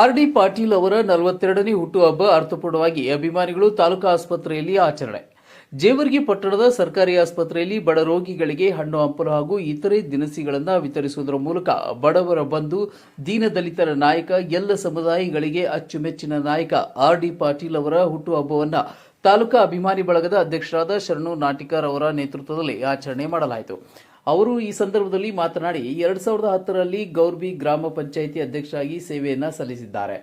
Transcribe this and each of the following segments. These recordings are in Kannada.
ಆರ್.ಡಿ. ಪಾಟೀಲ್ ಅವರ 42ನೇ ಹುಟ್ಟುಹಬ್ಬ ಅರ್ಥಪೂರ್ಣವಾಗಿ ಅಭಿಮಾನಿಗಳು ತಾಲೂಕಾ ಆಸ್ಪತ್ರೆಯಲ್ಲಿ ಆಚರಣೆ. ಜೇವರ್ಗಿ ಪಟ್ಟಣದ ಸರ್ಕಾರಿ ಆಸ್ಪತ್ರೆಯಲ್ಲಿ ಬಡ ರೋಗಿಗಳಿಗೆ ಹಣ್ಣು ಹಂಪಲು ಹಾಗೂ ಇತರೆ ದಿನಸಿಗಳನ್ನು ವಿತರಿಸುವುದರ ಮೂಲಕ ಬಡವರ ಬಂಧು, ದೀನದಲಿತರ ನಾಯಕ, ಎಲ್ಲ ಸಮುದಾಯಗಳಿಗೆ ಅಚ್ಚುಮೆಚ್ಚಿನ ನಾಯಕ ಆರ್.ಡಿ. ಪಾಟೀಲ್ ಅವರ ಹುಟ್ಟುಹಬ್ಬವನ್ನು ತಾಲೂಕಾ ಅಭಿಮಾನಿ ಬಳಗದ ಅಧ್ಯಕ್ಷರಾದ ಶರಣು ನಾಟಿಕರ್ ಅವರ ನೇತೃತ್ವದಲ್ಲಿ ಆಚರಣೆ ಮಾಡಲಾಯಿತು. ಅವರು ಈ ಸಂದರ್ಭದಲ್ಲಿ ಮಾತನಾಡಿ 2010ರಲ್ಲಿ ಗೌರ್ಬಿ ಗ್ರಾಮ ಪಂಚಾಯಿತಿ ಅಧ್ಯಕ್ಷರಾಗಿ ಸೇವೆಯನ್ನು ಸಲ್ಲಿಸಿದ್ದಾರೆ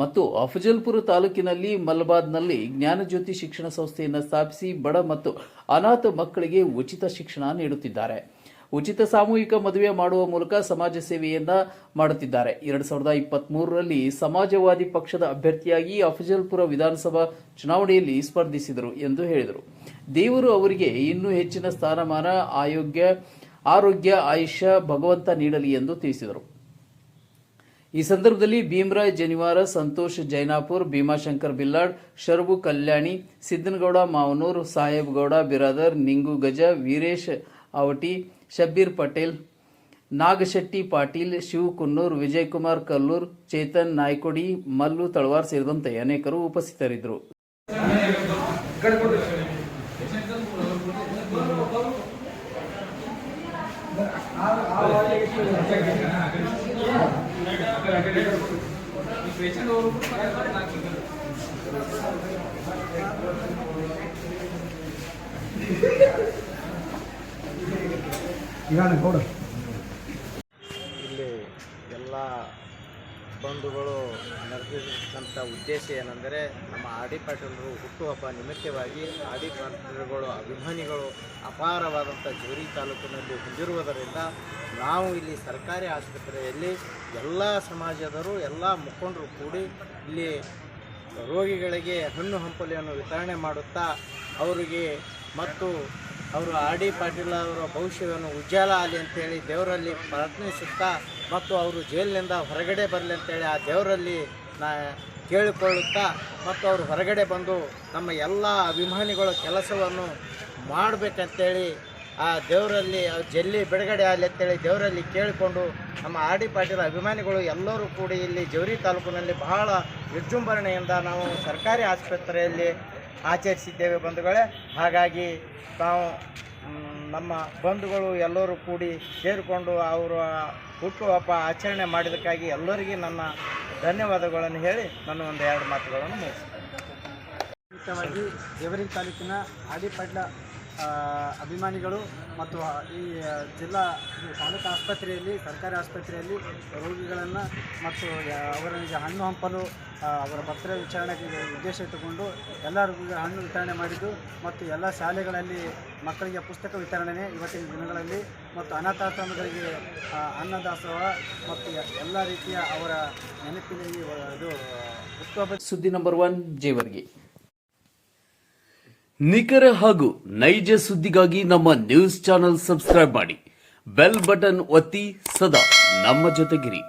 ಮತ್ತು ಅಫಜಲ್ಪುರ ತಾಲೂಕಿನಲ್ಲಿ ಮಲಬಾದ್ನಲ್ಲಿ ಜ್ಞಾನಜ್ಯೋತಿ ಶಿಕ್ಷಣ ಸಂಸ್ಥೆಯನ್ನು ಸ್ಥಾಪಿಸಿ ಬಡ ಮತ್ತು ಅನಾಥ ಮಕ್ಕಳಿಗೆ ಉಚಿತ ಶಿಕ್ಷಣ ನೀಡುತ್ತಿದ್ದಾರೆ. ಉಚಿತ ಸಾಮೂಹಿಕ ಮದುವೆ ಮಾಡುವ ಮೂಲಕ ಸಮಾಜ ಸೇವೆಯನ್ನ ಮಾಡುತ್ತಿದ್ದಾರೆ. 2023ರಲ್ಲಿ ಸಮಾಜವಾದಿ ಪಕ್ಷದ ಅಭ್ಯರ್ಥಿಯಾಗಿ ಅಫಜಲ್ಪುರ ವಿಧಾನಸಭಾ ಚುನಾವಣೆಯಲ್ಲಿ ಸ್ಪರ್ಧಿಸಿದರು ಎಂದು ಹೇಳಿದರು. ದೇವರು ಅವರಿಗೆ ಇನ್ನೂ ಹೆಚ್ಚಿನ ಸ್ಥಾನಮಾನ, ಆರೋಗ್ಯ, ಆಯುಷ್ಯ ಭಗವಂತ ನೀಡಲಿ ಎಂದು ತಿಳಿಸಿದರು. ಈ ಸಂದರ್ಭದಲ್ಲಿ ಭೀಮರಾಯ್ ಜನಿವಾರ, ಸಂತೋಷ್ ಜೈನಾಪುರ್, ಭೀಮಾಶಂಕರ್ ಬಿಲ್ಲಾಡ್, ಶರಬು ಕಲ್ಯಾಣಿ, ಸಿದ್ದನಗೌಡ ಮಾವನೂರ್, ಸಾಹೇಬ್ ಗೌಡ ಬಿರಾದರ್, ನಿಂಗು ಗಜ, ವೀರೇಶ್ ಅವಟಿ, ಶಬ್ಬೀರ್ ಪಟೇಲ್, ನಾಗಶೆಟ್ಟಿ ಪಾಟೀಲ್, ಶಿವ್ ಕುನ್ನೂರ್, ವಿಜಯಕುಮಾರ್ ಕಲ್ಲೂರ್, ಚೇತನ್ ನಾಯ್ಕೊಡಿ, ಮಲ್ಲು ತಳವಾರ್ ಸೇರಿದಂತೆ ಅನೇಕರು ಉಪಸ್ಥಿತರಿದ್ದರು. ಇಲ್ಲಿ ಎಲ್ಲ ಬಂಧುಗಳು ನಡೆದಿರ್ತಕ್ಕಂಥ ಉದ್ದೇಶ ಏನೆಂದರೆ, ನಮ್ಮ ಆರ್.ಡಿ. ಪಾಟೀಲರು ಹುಟ್ಟುಹಬ್ಬ ನಿಮಿತ್ತವಾಗಿ ಆರ್.ಡಿ. ಪಾಟೀಲರುಗಳು ಅಭಿಮಾನಿಗಳು ಅಪಾರವಾದಂಥ ಜೇವರ್ಗಿ ತಾಲೂಕಿನಲ್ಲಿ ಹೊಂದಿರುವುದರಿಂದ ನಾವು ಇಲ್ಲಿ ಸರ್ಕಾರಿ ಆಸ್ಪತ್ರೆಯಲ್ಲಿ ಎಲ್ಲ ಸಮಾಜದವರು, ಎಲ್ಲ ಮುಖಂಡರು ಕೂಡಿ ಇಲ್ಲಿ ರೋಗಿಗಳಿಗೆ ಹಣ್ಣು ಹಂಪಲೆಯನ್ನು ವಿತರಣೆ ಮಾಡುತ್ತಾ ಅವರಿಗೆ ಮತ್ತು ಅವರು ಆರ್.ಡಿ. ಪಾಟೀಲ್ ಅವರ ಭವಿಷ್ಯವನ್ನು ಉಜ್ವಲ ಆಗಲಿ ಅಂತೇಳಿ ದೇವರಲ್ಲಿ ಪ್ರಾರ್ಥಿಸುತ್ತಾ ಮತ್ತು ಅವರು ಜೈಲಿನಿಂದ ಹೊರಗಡೆ ಬರಲಿ ಅಂತೇಳಿ ಆ ದೇವರಲ್ಲಿ ಕೇಳಿಕೊಳ್ಳುತ್ತಾ ಮತ್ತು ಅವರು ಹೊರಗಡೆ ಬಂದು ನಮ್ಮ ಎಲ್ಲ ಅಭಿಮಾನಿಗಳ ಕೆಲಸವನ್ನು ಮಾಡಬೇಕಂತೇಳಿ ಆ ದೇವರಲ್ಲಿ ಜಲ್ಲಿ ಬಿಡುಗಡೆ ಆಗಲಿ ಅಂತೇಳಿ ದೇವರಲ್ಲಿ ಕೇಳಿಕೊಂಡು ನಮ್ಮ ಆರ್.ಡಿ. ಪಾಟೀಲ್ ಅಭಿಮಾನಿಗಳು ಎಲ್ಲರೂ ಕೂಡಿ ಇಲ್ಲಿ ಜೇವರ್ಗಿ ತಾಲೂಕಿನಲ್ಲಿ ಬಹಳ ವಿಜೃಂಭಣೆಯಿಂದ ನಾವು ಸರ್ಕಾರಿ ಆಸ್ಪತ್ರೆಯಲ್ಲಿ ಆಚರಿಸಿದ್ದೇವೆ ಬಂಧುಗಳೇ. ಹಾಗಾಗಿ ನಾವು ನಮ್ಮ ಬಂಧುಗಳು ಎಲ್ಲರೂ ಕೂಡಿ ಸೇರಿಕೊಂಡು ಅವರ ಹುಟ್ಟುಹಬ್ಬ ಆಚರಣೆ ಮಾಡಿದ್ದಕ್ಕಾಗಿ ಎಲ್ಲರಿಗೂ ನನ್ನ ಧನ್ಯವಾದಗಳನ್ನು ಹೇಳಿ ನನ್ನ ಒಂದು 2 ಮಾತುಗಳನ್ನು ಮುಗಿಸ್ತೇನೆ. ಜೇವರ್ಗಿ ತಾಲೂಕಿನ ಆರ್.ಡಿ. ಪಾಟೀಲ್ ಅಭಿಮಾನಿಗಳು ಮತ್ತು ಈ ಜಿಲ್ಲಾ ತಾಲೂಕು ಆಸ್ಪತ್ರೆಯಲ್ಲಿ, ಸರ್ಕಾರಿ ಆಸ್ಪತ್ರೆಯಲ್ಲಿ ರೋಗಿಗಳನ್ನು ಮತ್ತು ಅವರಿಗೆ ಹಣ್ಣು ಹಂಪಲು ಅವರ ಪತ್ರ ವಿಚಾರಣೆಗೆ ಉದ್ದೇಶ ಇಟ್ಟುಕೊಂಡು ಎಲ್ಲ ರೋಗಿಗಳ ಹಣ್ಣು ವಿತರಣೆ ಮಾಡಿದ್ದು ಮತ್ತು ಎಲ್ಲ ಶಾಲೆಗಳಲ್ಲಿ ಮಕ್ಕಳಿಗೆ ಪುಸ್ತಕ ವಿತರಣೆ ಇವತ್ತಿನ ದಿನಗಳಲ್ಲಿ ಮತ್ತು ಅನಾಥಾಶ್ರಮಗಳಿಗೆ ಅನ್ನದಾಸೋಹ ಮತ್ತು ಎಲ್ಲ ರೀತಿಯ ಅವರ ನೆನಪಿನಲ್ಲಿ ಇದು ಹುಟ್ಟುಹಬ್ಬ. ಸುದ್ದಿ ನಂಬರ್ 1 ಜೇವರ್ಗಿ. ನಿಖರ ಹಾಗೂ ನೈಜ ಸುದ್ದಿಗಾಗಿ ನಮ್ಮ ನ್ಯೂಸ್ ಚಾನೆಲ್ ಸಬ್ಸ್ಕ್ರೈಬ್ ಮಾಡಿ, ಬೆಲ್ ಬಟನ್ ಒತ್ತಿ ಸದಾ ನಮ್ಮ ಜೊತೆಗಿರಿ.